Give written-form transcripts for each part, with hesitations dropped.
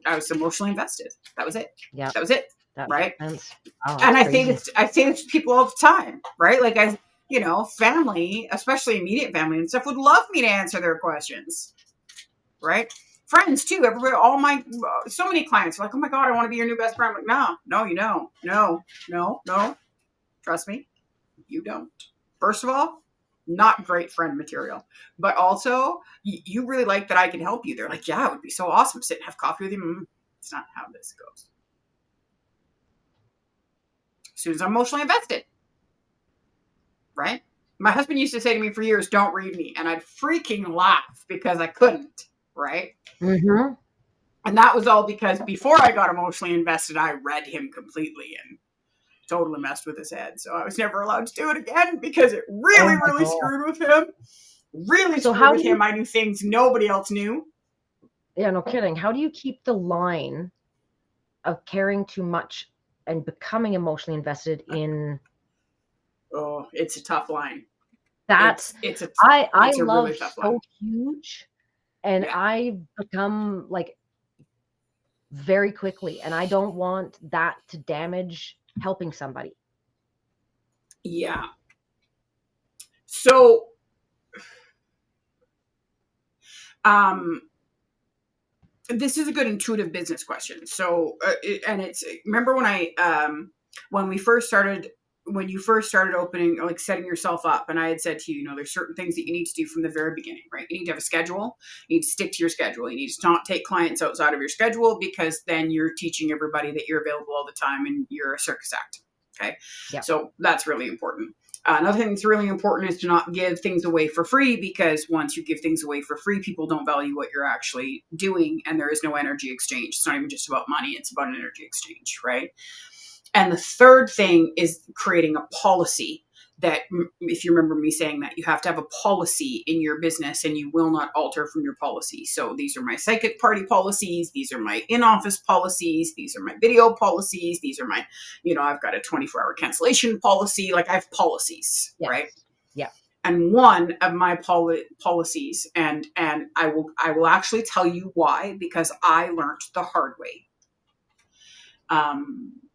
I was emotionally invested. That was it. Yeah, That was it. that Right. makes sense. Wow, And that's crazy. I say this to people all the time, right? Like family, especially immediate family and stuff, would love me to answer their questions, right? Friends too. Everybody, so many clients are like, oh my God, I want to be your new best friend. I'm like, no, no. Trust me, you don't. First of all, not great friend material. But also, you really like that I can help you. They're like, yeah, it would be so awesome to sit and have coffee with you. It's not how this goes. As soon as I'm emotionally invested, right? My husband used to say to me for years, don't read me. And I'd freaking laugh because I couldn't, right? Mm-hmm. And that was all because before I got emotionally invested, I read him completely and totally messed with his head. So I was never allowed to do it again because it Oh really, my really God. screwed with him. Really So screwed how do with you, him. I knew things nobody else knew. yeah, no kidding. How do you keep the line of caring too much and becoming emotionally invested in Oh, it's a tough line. that? It's a I it's a love really tough line. so huge, and Yeah. I've become like very quickly, and I don't want that to damage helping somebody. Yeah. So um this is a good intuitive business question. So, and it's remember when we first started when you first started opening, like setting yourself up, and I had said to you, there's certain things that you need to do from the very beginning, right? You need to have a schedule. You need to stick to your schedule. You need to not take clients outside of your schedule because then you're teaching everybody that you're available all the time and you're a circus act. Okay, Yeah. so that's really important. Another thing that's really important is to not give things away for free, because once you give things away for free, people don't value what you're actually doing, and there is no energy exchange. It's not even just about money, it's about an energy exchange, right? And the third thing is creating a policy that, if you remember me saying that, you have to have a policy in your business and you will not alter from your policy. So these are my psychic party policies. These are my in-office policies. These are my video policies. These are my, I've got a 24-hour cancellation policy. Like, I have policies, Yes. right? Yeah. And one of my policies, and I will actually tell you why, because I learned the hard way.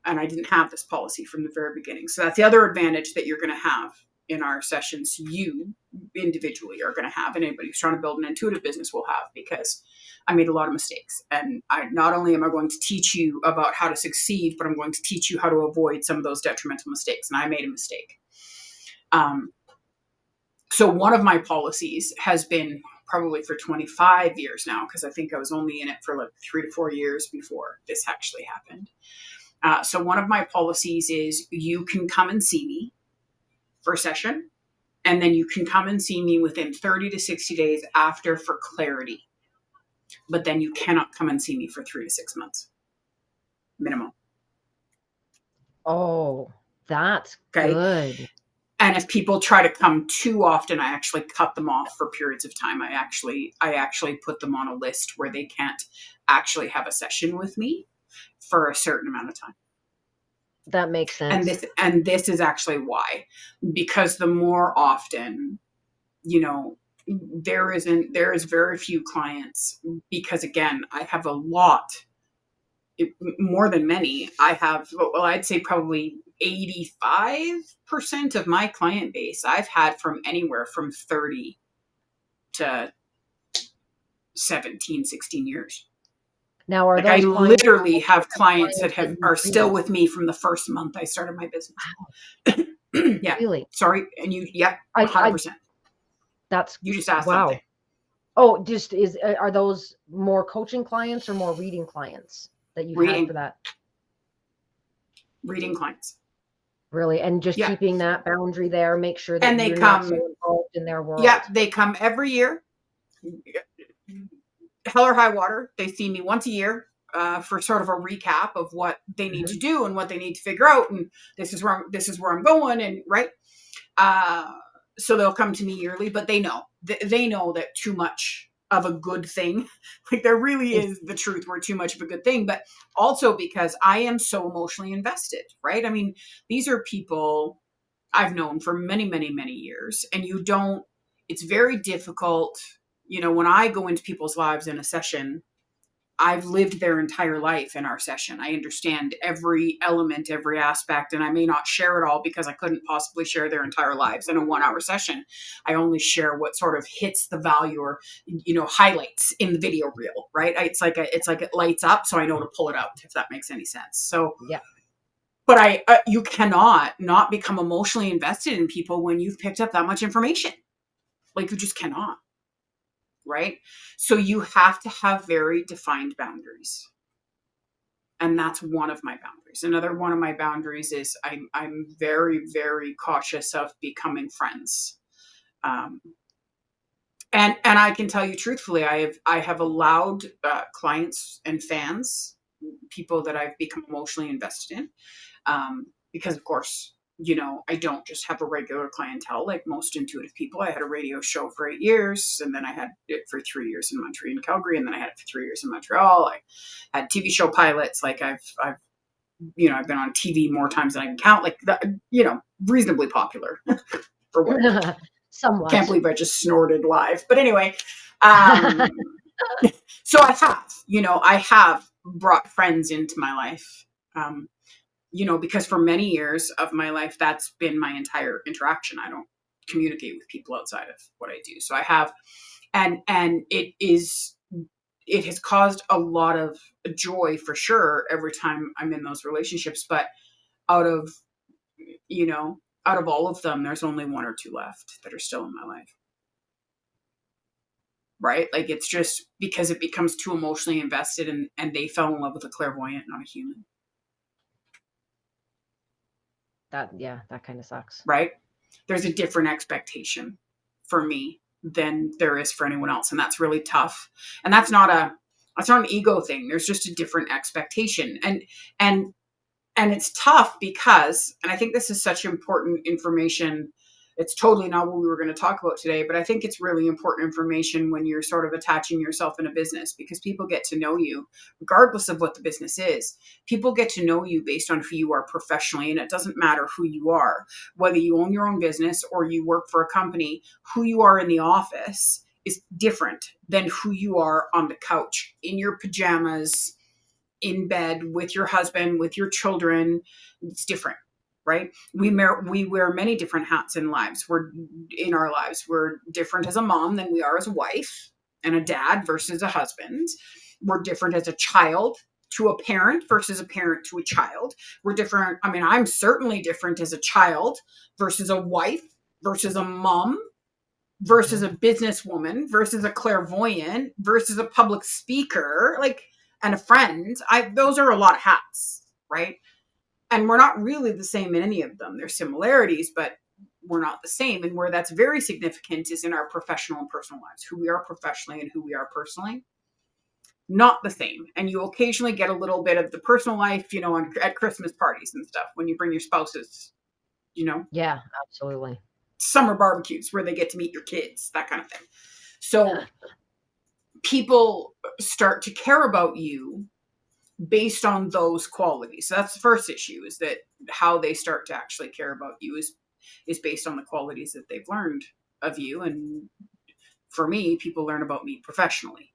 And I didn't have this policy from the very beginning. So that's the other advantage that you're going to have in our sessions. You individually are going to have, and anybody who's trying to build an intuitive business will have, because I made a lot of mistakes. And not only am I going to teach you about how to succeed, but I'm going to teach you how to avoid some of those detrimental mistakes. And I made a mistake. So one of my policies has been probably for 25 years now, because I think I was only in it for like 3 to 4 years before this actually happened. So one of my policies is you can come and see me for a session, and then you can come and see me within 30 to 60 days after for clarity. But then you cannot come and see me for 3 to 6 months minimum. Oh, that's Okay. good. And if people try to come too often, I actually cut them off for periods of time. I actually put them on a list where they can't actually have a session with me for a certain amount of time. That makes sense. And this is actually why, because the more often, there is very few clients, because again, I have a lot, more than many. I have, well, I'd say probably 85% of my client base I've had from anywhere from 30 to 17, 16 years. Now, are Like, I those clients literally have clients that that you are treated? still with me from the first month I started my business. Yeah. Really? Sorry. And yeah, I 100%. that's You just asked wow. something. Oh, just are those more coaching clients or more reading clients that you've had for that? Reading clients. Really, and just keeping that boundary there, make sure that you're not so involved in their world. Yeah, they come every year. Hell or high water. They see me once a year for sort of a recap of what they need to do and what they need to figure out, and this is where I'm going, and right. So they'll come to me yearly, but they know that too much of a good thing, like, there really is the truth where too much of a good thing, but also because I am so emotionally invested, right? I mean, these are people I've known for many, many, many years, and it's very difficult, when I go into people's lives in a session, I've lived their entire life in our session. I understand every element, every aspect, and I may not share it all because I couldn't possibly share their entire lives in a 1 hour session. I only share what sort of hits the value or, highlights in the video reel, right? It's like it lights up, so I know to pull it out, if that makes any sense. So, Yeah. but you cannot not become emotionally invested in people when you've picked up that much information. Like, you just cannot. Right? So you have to have very defined boundaries. And that's one of my boundaries. Another one of my boundaries is I'm very, very cautious of becoming friends. Um, and I can tell you truthfully, I have allowed clients and fans, people that I've become emotionally invested in, because of course, I don't just have a regular clientele like most intuitive people. I had a radio show for 8 years, and then I had it for 3 years in Montreal and Calgary, and then I had it for 3 years in Montreal. I had TV show pilots. Like I've been on TV more times than I can count. Like that, reasonably popular for what. Can't Somewhat. believe I just snorted live. But anyway, um, so I have brought friends into my life. Because for many years of my life, that's been my entire interaction. I don't communicate with people outside of what I do. So I have, and it has caused a lot of joy for sure every time I'm in those relationships. But out of, out of all of them, there's only one or two left that are still in my life. Right? Like, it's just because it becomes too emotionally invested, and they fell in love with a clairvoyant, not a human. That kind of sucks. Right? There's a different expectation for me than there is for anyone else. And that's really tough. And that's not an ego thing. There's just a different expectation. And and it's tough because, and I think this is such important information. It's totally not what we were going to talk about today, but I think it's really important information when you're sort of attaching yourself in a business, because people get to know you regardless of what the business is. People get to know you based on who you are professionally, and it doesn't matter who you are, whether you own your own business or you work for a company. Who you are in the office is different than who you are on the couch, in your pajamas, in bed with your husband, with your children. It's different, right? We wear many different hats in lives. We're in our lives. We're different as a mom than we are as a wife, and a dad versus a husband. We're different as a child to a parent versus a parent to a child. We're different. I mean, I'm certainly different as a child versus a wife versus a mom versus a businesswoman versus a clairvoyant versus a public speaker, like, and a friend. Those are a lot of hats, right? And we're not really the same in any of them. There's similarities, but we're not the same. And where that's very significant is in our professional and personal lives. Who we are professionally and who we are personally, not the same. And you occasionally get a little bit of the personal life, at Christmas parties and stuff, when you bring your spouses, Yeah, absolutely. summer barbecues where they get to meet your kids, that kind of thing. So people start to care about you based on those qualities. So that's the first issue, is that how they start to actually care about you is based on the qualities that they've learned of you. And for me, people learn about me professionally,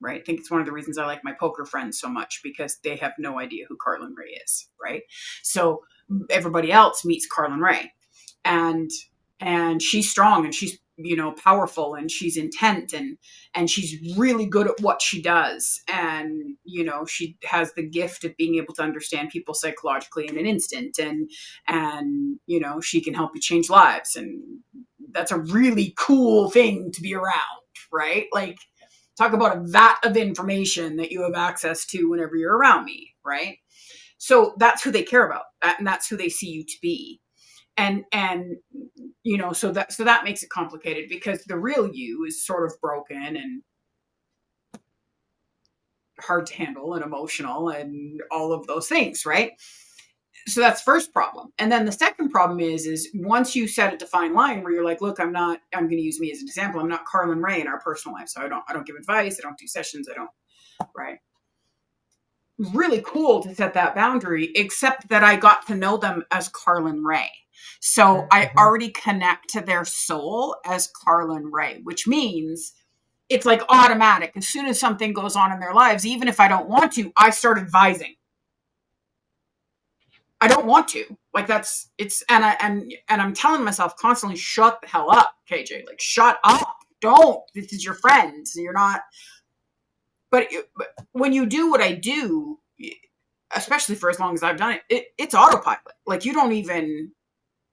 right? I think it's one of the reasons I like my poker friends so much, because they have no idea who Carlin Ray is, right? So everybody else meets Carlin Ray, and she's strong, and she's powerful, and she's intent, and she's really good at what she does, and she has the gift of being able to understand people psychologically in an instant, and she can help you change lives, and that's a really cool thing to be around, right? Like, talk about a vat of information that you have access to whenever you're around me, right? So that's who they care about, and that's who they see you to be. And so that makes it complicated, because the real you is sort of broken and hard to handle and emotional and all of those things, right? So that's first problem. And then the second problem is once you set a defined line where you're like, look, I'm going to use me as an example. I'm not Carlin Ray in our personal life. So I don't give advice. I don't do sessions. I don't, right? Really cool to set that boundary, except that I got to know them as Carlin Ray. So I already connect to their soul as Carlin Ray, which means it's like automatic. As soon as something goes on in their lives, even if I don't want to, I start advising. I don't want to. Like that's it's and I'm telling myself constantly, shut the hell up, KJ. Like shut up. Don't. This is your friend. You're not. But when you do what I do, especially for as long as I've done it's autopilot. Like you don't even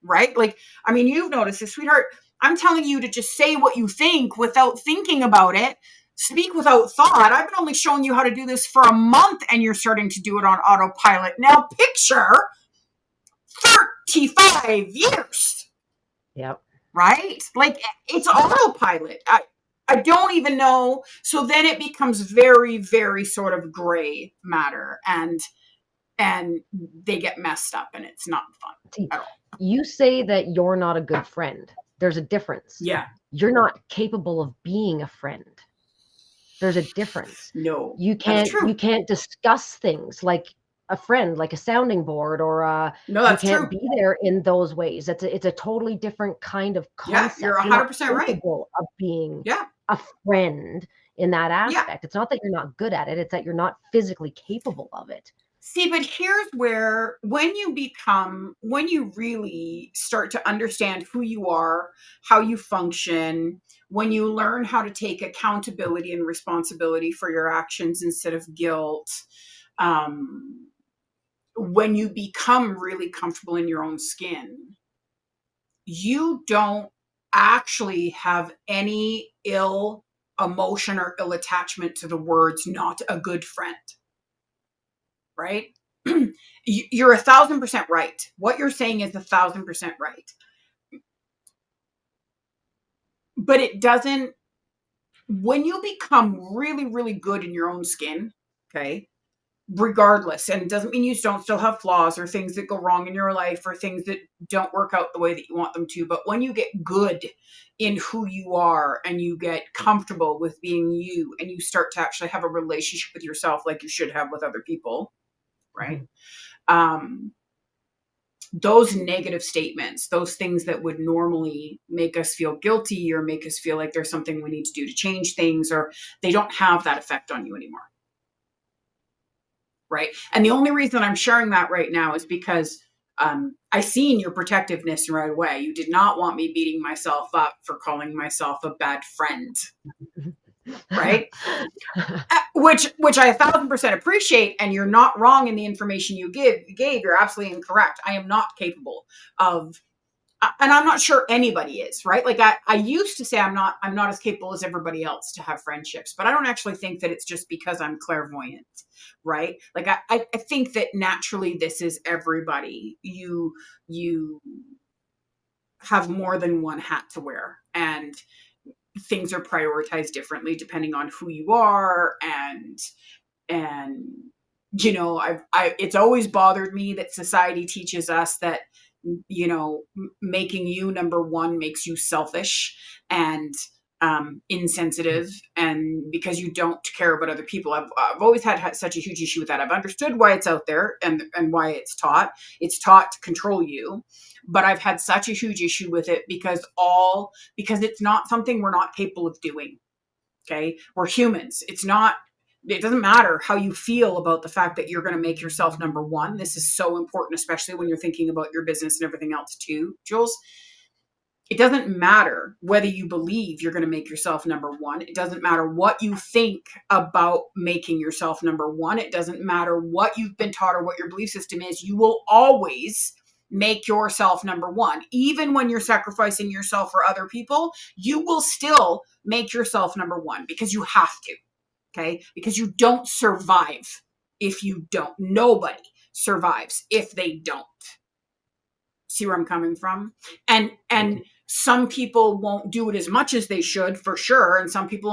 right. Like I mean, you've noticed this, sweetheart. I'm telling you to just say what you think without thinking about it. Speak without thought. I've been only showing you how to do this for a month, and you're starting to do it on autopilot. Now picture 35 years. Yep. Right? Like it's autopilot. I don't even know. So then it becomes very, very sort of gray matter and they get messed up and it's not fun See, at all. you say that you're not a good friend. There's a difference. Yeah. You're not capable of being a friend. There's a difference. No. You That's you true. can't discuss things like a friend, like a sounding board, or No, you that's can't true. be there in those ways. It's a totally different kind of Yeah, you're concept. You're not 100% right. capable of being Yeah. a friend in that Yeah. aspect. It's not that you're not good at it, it's that you're not physically capable of it. See, but here's where when you really start to understand who you are, how you function, when you learn how to take accountability and responsibility for your actions instead of guilt, um, when you become really comfortable in your own skin, you don't actually have any ill emotion or ill attachment to the words not a good friend, right? You're 1,000% right. What you're saying is 1,000% right. But it doesn't, when you become really, really good in your own skin, okay, regardless, and it doesn't mean you don't still have flaws or things that go wrong in your life or things that don't work out the way that you want them to. But when you get good in who you are and you get comfortable with being you and you start to actually have a relationship with yourself like you should have with other people, right? Mhm. Um, those negative statements, those things that would normally make us feel guilty or make us feel like there's something we need to do to change things, or they don't have that effect on you anymore. Right. And the only reason I'm sharing that right now is because I seen your protectiveness right away. You did not want me beating myself up for calling myself a bad friend. Right. Which I 1,000% appreciate, and you're not wrong in the information you gave. You're absolutely incorrect. I am not capable of, and I'm not sure anybody is, right? Like I used to say I'm not as capable as everybody else to have friendships, but I don't actually think that it's just because I'm clairvoyant, right? Like I think that naturally this is everybody. You have more than one hat to wear, and things are prioritized differently depending on who you are and I it's always bothered me that society teaches us that making you number one makes you selfish and insensitive, and because you don't care about other people. I've always had such a huge issue with that. I've understood why it's out there and why it's taught to control you, but I've had such a huge issue with it because it's not something we're not capable of doing. Okay, we're humans. It doesn't matter how you feel about the fact that you're going to make yourself number one. This is so important, especially when you're thinking about your business and everything else too, Jules. It doesn't matter whether you believe you're going to make yourself number one. It doesn't matter what you think about making yourself number one. It doesn't matter what you've been taught or what your belief system is. You will always make yourself number one. Even when you're sacrificing yourself for other people, you will still make yourself number one because you have to. Okay? Because you don't survive if you don't. Nobody survives if they don't. See where I'm coming from? And some people won't do it as much as they should, for sure, and some people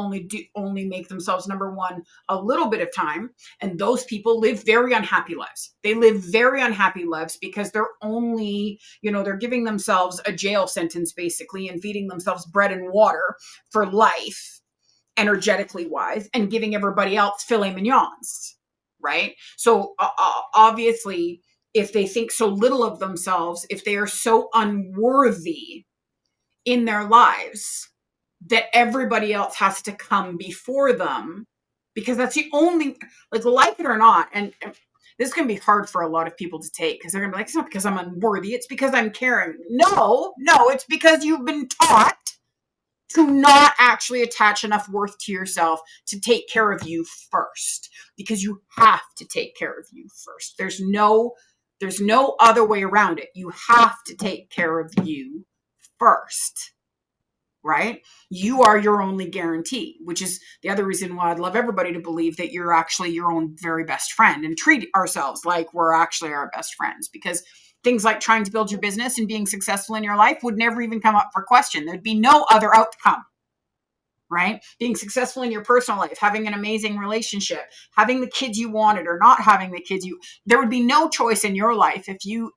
only make themselves number one a little bit of time, and those people live very unhappy lives. They live very unhappy lives because they're giving themselves a jail sentence basically and feeding themselves bread and water for life, energetically wise, and giving everybody else filet mignons, right? So obviously, if they think so little of themselves, if they are so unworthy in their lives, that everybody else has to come before them, because that's the only, like, like it or not, and this can be hard for a lot of people to take, because they're gonna be like, it's not because I'm unworthy, it's because I'm caring. No, no, it's because you've been taught to not actually attach enough worth to yourself to take care of you first, because you have to take care of you first. There's no other way around it. You have to take care of you first, right? You are your only guarantee, which is the other reason why I'd love everybody to believe that you're actually your own very best friend, and treat ourselves like we're actually our best friends, because things like trying to build your business and being successful in your life would never even come up for question. There'd be no other outcome, right? Being successful in your personal life, having an amazing relationship, having the kids you wanted or not having the kids you, there would be no choice in your life if you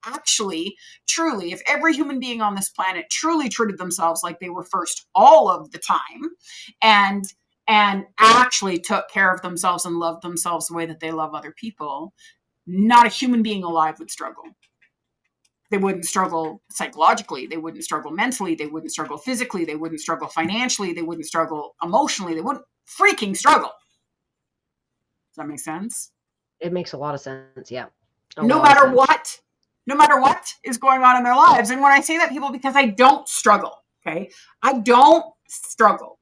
actually truly, if every human being on this planet truly treated themselves like they were first all of the time, and actually took care of themselves and loved themselves the way that they love other people, not a human being alive would struggle. They wouldn't struggle psychologically. They wouldn't struggle mentally. They wouldn't struggle physically. They wouldn't struggle financially. They wouldn't struggle emotionally. They wouldn't freaking struggle. Does that make sense? It makes a lot of sense. Yeah. A No lot of matter sense. what, no matter what is going on in their lives. And when I say that, people, because I don't struggle, okay? I don't struggle.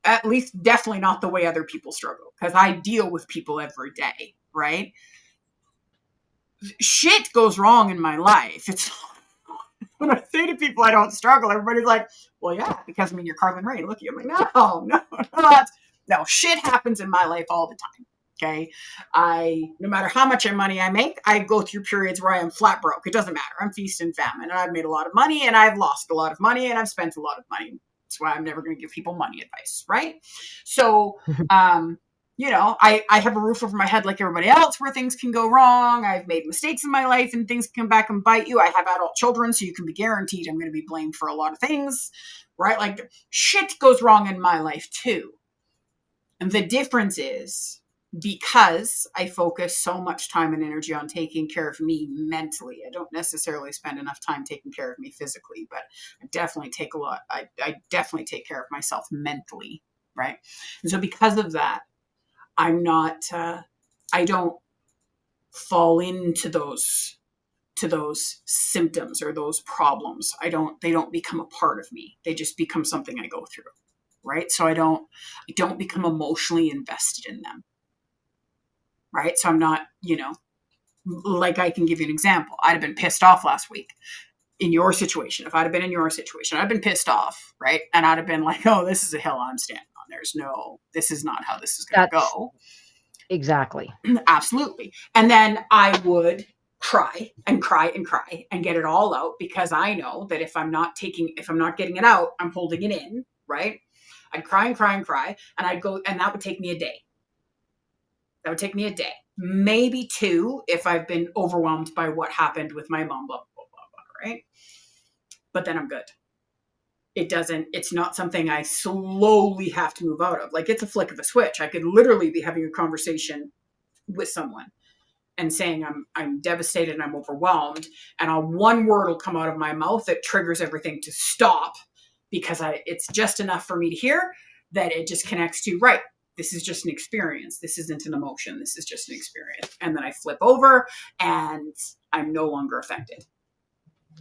At least definitely not the way other people struggle, because I deal with people every day, right? Shit goes wrong in my life. It's when I say to people I don't struggle, everybody's like, well, yeah, because I mean, you're Carmen Ray. Look at you. I'm like, no, shit happens in my life all the time. Okay. No matter how much money I make, I go through periods where I am flat broke. It doesn't matter. I'm feast and famine, and I've made a lot of money, and I've lost a lot of money, and I've spent a lot of money. That's why I'm never going to give people money advice. Right. So, I have a roof over my head like everybody else, where things can go wrong. I've made mistakes in my life and things can come back and bite you. I have adult children, so you can be guaranteed I'm going to be blamed for a lot of things, right? Like, shit goes wrong in my life too. And the difference is, because I focus so much time and energy on taking care of me mentally, I don't necessarily spend enough time taking care of me physically, but I definitely definitely take care of myself mentally, right? And so because of that, I'm not, I don't fall into those symptoms or those problems. They don't become a part of me. They just become something I go through. Right. So I don't become emotionally invested in them. Right. So I'm not, like, I can give you an example. I'd have been pissed off last week in your situation. If I'd have been in your situation, I'd have been pissed off. Right. And I'd have been like, oh, this is a hill I'm standing on. This is not how this is going to That's go. exactly. Absolutely. And then I would cry and cry and cry and get it all out, because I know that if I'm not getting it out, I'm holding it in, right? I'd cry and cry and cry, and I'd go, and that would take me a day. That would take me a day, maybe two, if I've been overwhelmed by what happened with my mom, blah, blah, blah, blah, right? But then I'm good. It's not something I slowly have to move out of. Like, it's a flick of a switch. I could literally be having a conversation with someone and saying I'm devastated and I'm overwhelmed, and one word will come out of my mouth that triggers everything to stop, because it's just enough for me to hear that it just connects to, right, this is just an experience. This isn't an emotion. This is just an experience. And then I flip over and I'm no longer affected.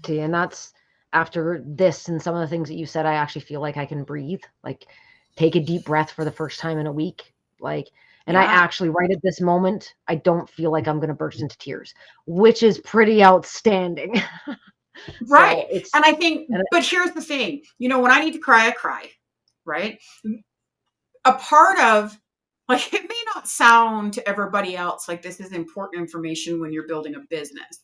See, and that's after this and some of the things that you said, I actually feel like I can breathe, like take a deep breath for the first time in a week. And I Yeah. actually, right at this moment, I don't feel like I'm going to burst into tears, which is pretty outstanding. Right. So it's, And I think, and but here's the thing, when I need to cry, I cry. Right. A part of, like, it may not sound to everybody else like this is important information when you're building a business,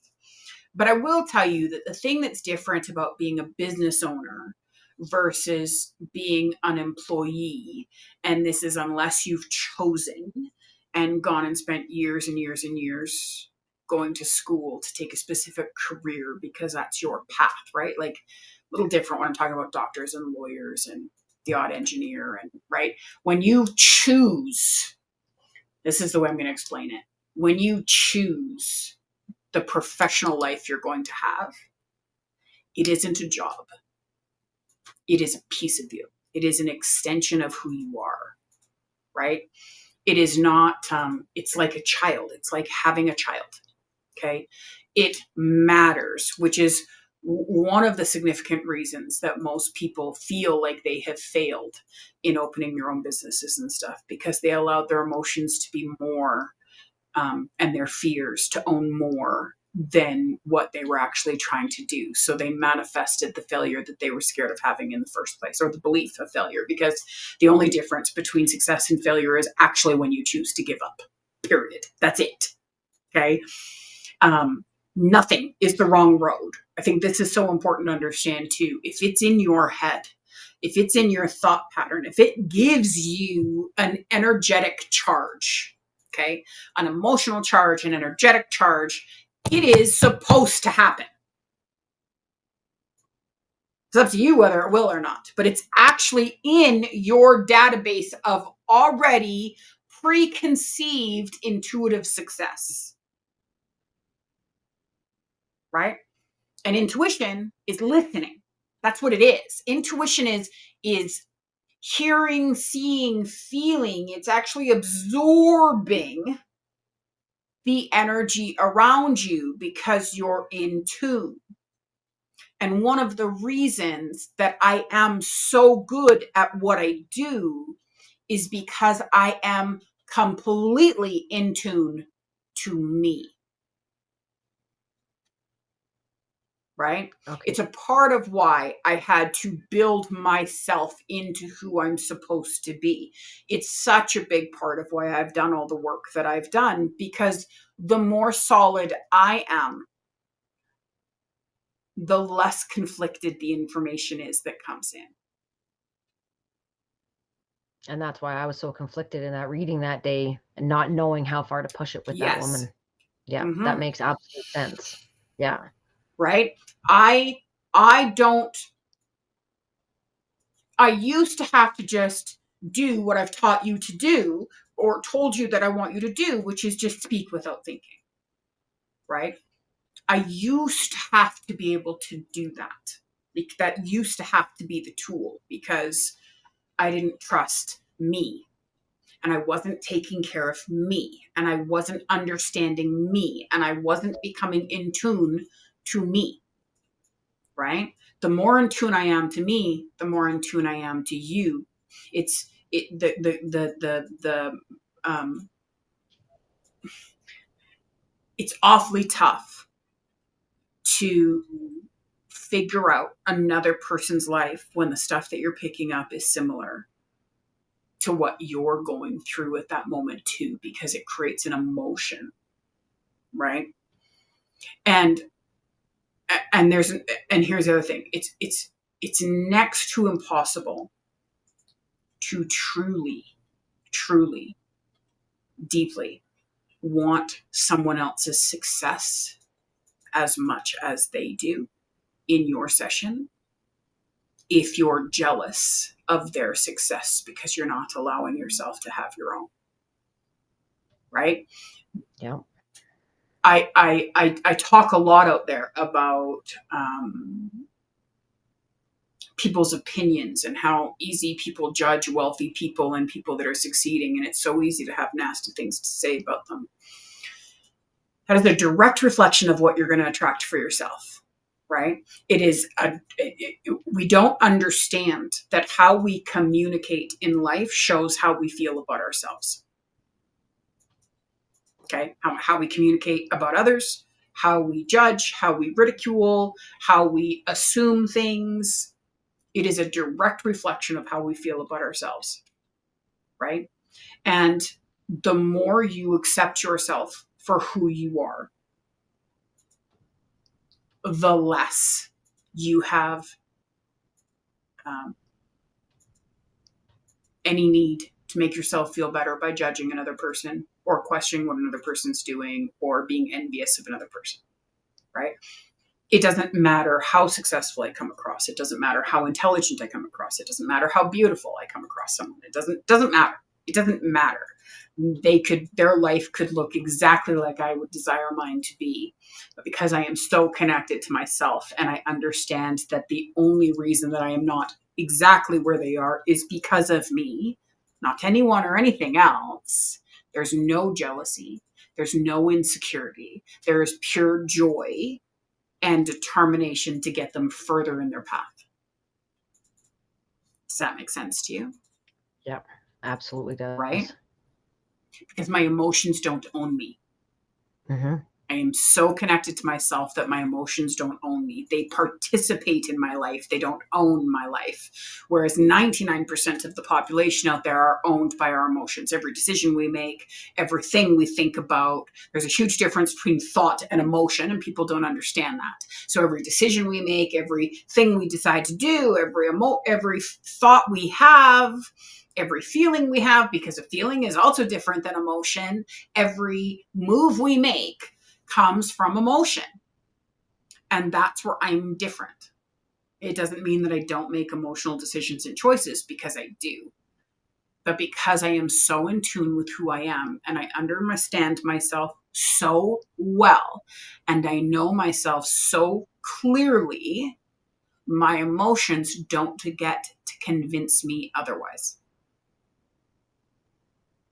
but I will tell you that the thing that's different about being a business owner versus being an employee, and this is unless you've chosen and gone and spent years and years and years going to school to take a specific career because that's your path, right? Like, a little different when I'm talking about doctors and lawyers and the odd engineer, and right, when you choose, this is the way I'm going to explain it. When you choose the professional life you're going to have, it isn't a job. It is a piece of you. It is an extension of who you are, right? It is not, it's like a child. It's like having a child. Okay. It matters, which is one of the significant reasons that most people feel like they have failed in opening their own businesses and stuff, because they allowed their emotions to be more, and their fears to own more than what they were actually trying to do. So they manifested the failure that they were scared of having in the first place, or the belief of failure, because the only difference between success and failure is actually when you choose to give up, period. That's it. Okay. Nothing is the wrong road. I think this is so important to understand too. If it's in your head, if it's in your thought pattern, if it gives you an energetic charge, okay, an emotional charge, an energetic charge, it is supposed to happen. It's up to you whether it will or not, but it's actually in your database of already preconceived intuitive success, right? And intuition is listening. That's what it is. Intuition is hearing, seeing, feeling. It's actually absorbing the energy around you because you're in tune. And one of the reasons that I am so good at what I do is because I am completely in tune to me. Right? Okay. It's a part of why I had to build myself into who I'm supposed to be. It's such a big part of why I've done all the work that I've done, because the more solid I am, the less conflicted the information is that comes in. And that's why I was so conflicted in that reading that day and not knowing how far to push it with that Yes. woman. Yeah, that Mm-hmm. makes absolute sense. Yeah. Right? I don't I used to have to just do what I've taught you to do, or told you that I want you to do, which is just speak without thinking. Right? I used to have to be able to do that. That used to have to be the tool, because I didn't trust me, and I wasn't taking care of me, and I wasn't understanding me, and I wasn't becoming in tune to me. Right? The more in tune I am to me, the more in tune I am to you. It's it the it's awfully tough to figure out another person's life when the stuff that you're picking up is similar to what you're going through at that moment too, because it creates an emotion, right? And there's and here's the other thing. It's next to impossible to truly, deeply want someone else's success as much as they do in your session if you're jealous of their success because you're not allowing yourself to have your own. Right? Yeah. I talk a lot out there about people's opinions and how easy people judge wealthy people and people that are succeeding, and it's so easy to have nasty things to say about them. That is a direct reflection of what you're going to attract for yourself, right? We don't understand that how we communicate in life shows how we feel about ourselves. Okay, how we communicate about others, how we judge, how we ridicule, how we assume things. It is a direct reflection of how we feel about ourselves, right? And the more you accept yourself for who you are, the less you have um, any need to make yourself feel better by judging another person or questioning what another person's doing or being envious of another person, right? It doesn't matter how successful I come across. It doesn't matter how intelligent I come across. It doesn't matter how beautiful I come across someone. It doesn't matter. It doesn't matter. Their life could look exactly like I would desire mine to be. But because I am so connected to myself and I understand that the only reason that I am not exactly where they are is because of me, not anyone or anything else. There's no jealousy. There's no insecurity. There is pure joy and determination to get them further in their path. Does that make sense to you? Yep, absolutely Right? does. Because my emotions don't own me. Hmm. I am so connected to myself that my emotions don't own me. They participate in my life. They don't own my life. Whereas 99% of the population out there are owned by our emotions. Every decision we make, everything we think about, there's a huge difference between thought and emotion, and people don't understand that. So every decision we make, everything we decide to do, every thought we have, every feeling we have, because a feeling is also different than emotion, every move we make comes from emotion. And that's where I'm different. It doesn't mean that I don't make emotional decisions and choices, because I do. But because I am so in tune with who I am and I understand myself so well and I know myself so clearly, my emotions don't get to convince me otherwise.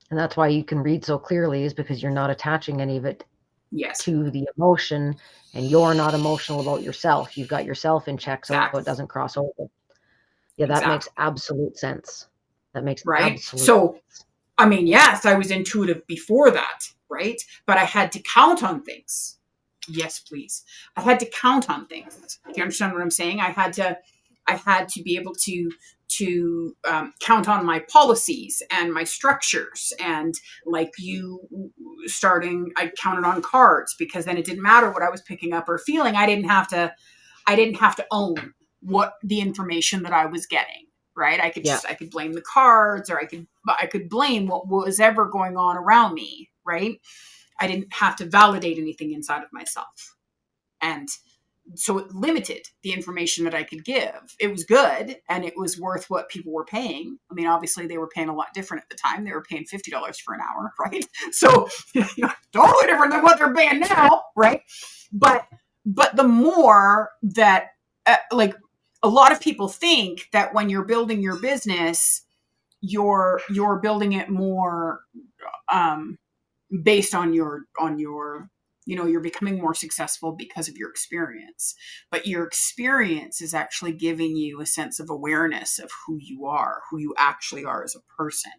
And that's why you can read so clearly, is because you're not attaching any of it Yes, to the emotion, and you're not emotional about yourself. You've got yourself in check so it exactly. doesn't cross over. Yeah, that makes Exactly. absolute sense. That makes Right. absolute So, sense. I mean, yes, I was intuitive before that, right? But I had to count on things. Yes, please. I had to count on things. Do you understand what I'm saying? I had to be able to count on my policies and my structures, and like you starting, I counted on cards, because then it didn't matter what I was picking up or feeling. I didn't have to own what the information that I was getting. Right? Yeah, I could blame the cards, or I could blame what was ever going on around me. Right? I didn't have to validate anything inside of myself. And so it limited the information that I could give. It was good and it was worth what people were paying. I mean, obviously they were paying a lot different at the time. They were paying $50 for an hour, right? So totally different than what they're paying now, right? But the more that like a lot of people think that when you're building your business, you're building it more um, based on your you're becoming more successful because of your experience, but your experience is actually giving you a sense of awareness of who you actually are as a person,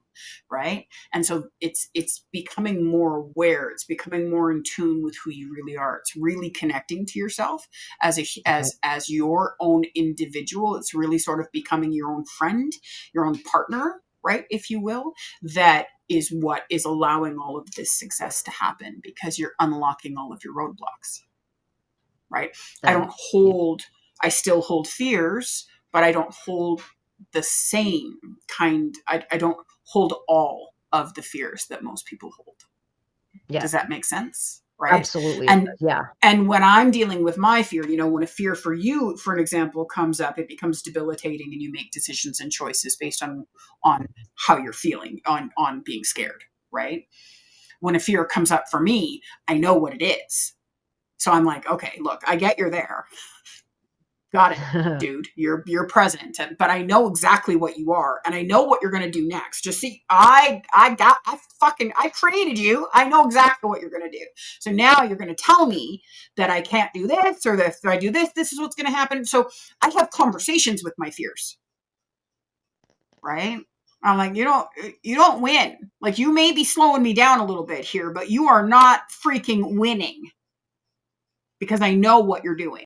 right? And so it's becoming more aware, it's becoming more in tune with who you really are, it's really connecting to yourself as a right. as your own individual. It's really sort of becoming your own friend, your own partner, right, if you will. That is what is allowing all of this success to happen, because you're unlocking all of your roadblocks, right? I That, don't yeah, hold, I still hold fears, but I don't hold the same kind. I don't hold all of the fears that most people hold. yeah, Does that make sense? Right. absolutely. It And does. Yeah, and when I'm dealing with my fear, when a fear for you, for an example, comes up, it becomes debilitating, and you make decisions and choices based on how you're feeling, on being scared, right? When a fear comes up for me, I know what it is. So I'm like, okay, look, I get you're there. Got it, dude. You're present, but I know exactly what you are, and I know what you're gonna do next. Just see, I created you. I know exactly what you're gonna do. So now you're gonna tell me that I can't do this, or that if I do this, this is what's gonna happen. So I have conversations with my fears, right? I'm like, you don't win. Like, you may be slowing me down a little bit here, but you are not freaking winning, because I know what you're doing.